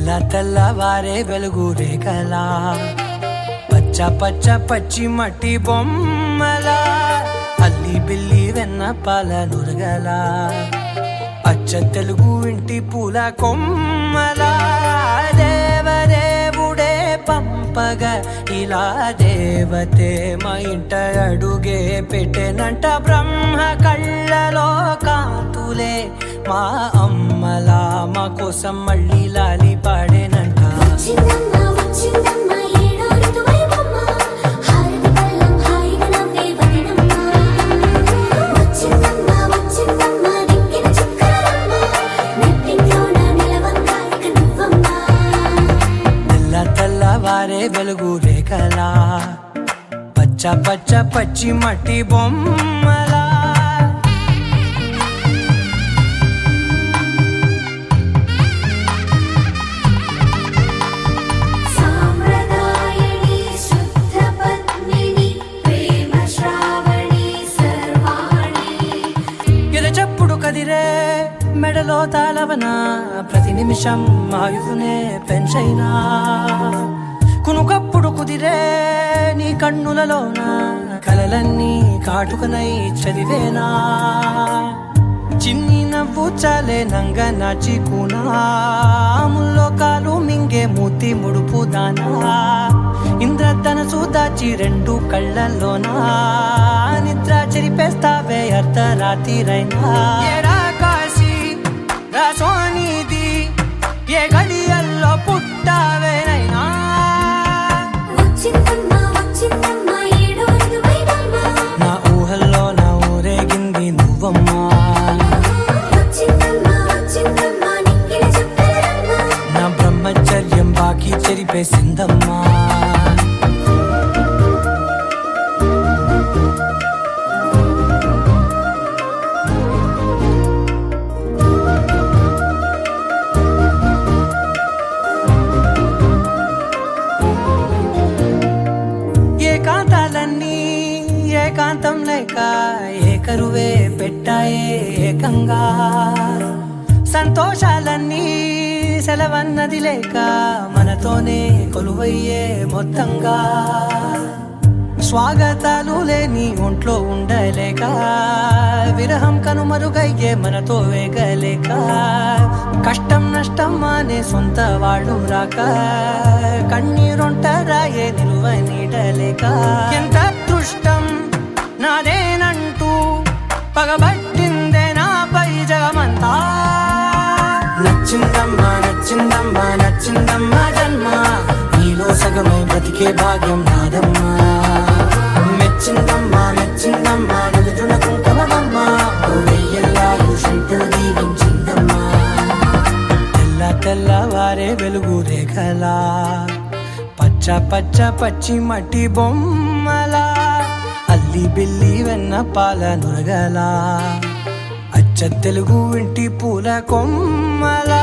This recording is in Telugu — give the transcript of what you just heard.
తెల్లవారే వెలుగు రేఖలా పచ్చ పచ్చ పచ్చి మట్టి బొమ్మలా అల్లి బిల్లి వెన్న పాల నురగలా అచ్చ తెలుగు ఇంటి పూల కొమ్మలా దేవదేవుడే పంపగా ఇలా దేవతే మా ఇంట అడుగే పెట్టెనంట బ్రహ్మ కళ్ళలో కాంతులే మా అమ్మలా మా కోసం మళ్ళీ లాలి పాడేనంట. తెల్లవారే వెలుగు రేఖలా పచ్చ పచ్చ పచ్చి మట్టి బొమ్మలా కదిరే మెడలో తాళవన ప్రతి నిమిషం ఆయుధునే పెంచైనా కునుకప్పుడు కుదిరే నీ కన్నులలోన కలలన్నీ కాటుకనై చదివేనా చిన్ని నవ్వు చాలే నంగ నాచికునాముల్లో కాలు మింగే మూతి ముడుపు దానా ఇంద్రధనసు దాచి రెండు కళ్ళల్లోనా నిద్ర చెరిపేస్తావే అర్ధరాత్రిరైనా కాశీ రాసోనిది ఏ గడియల్లో పుట్టావేనైనా నా ఊహల్లో నా ఊరేగింది నువ్వమ్మా నా బ్రహ్మచర్యం బాకీ చెరిపేసిందమ్మా. ఏకాంతాలన్నీ ఏకాంతం లేక ఏకరువే పెట్టాయే ఏకంగా సంతోషాలన్నీ సెలవన్నది లేక మనతోనే కొలువయ్యే మొత్తంగా స్వాగతాలు లేని ఒంట్లో ఉండలేక విరహం కనుమరుగయ్యే మనతో వేగలేక కష్టం నష్టం అనే సొంత వాళ్ళు రాక కన్నీరొంటరాయే నిలువ నీడలేక ఎంత అదృష్టం నాదేనంటూ పగబట్టిందే నాపై జగమంతా. నచ్చిందమ్మా నచ్చిందమ్మా నచ్చిందమ్మా జన్మ నీలో సగమై బ్రతికే భాగ్యం నాదమ్మా మెచ్చిందమ్మా మెచ్చిందమ్మా నుదుటిన కుంకుమమ్మా వెయ్యల్లాలు శంకులు దీవించిందమ్మా. తెల్లవారే వెలుగు రేఖలా పచ్చ పచ్చ పచ్చి మట్టి బొమ్మలా అల్లి బిల్లి వెన్న పాల నురగలా అచ్చ తెలుగు ఇంటి పూల కొమ్మలా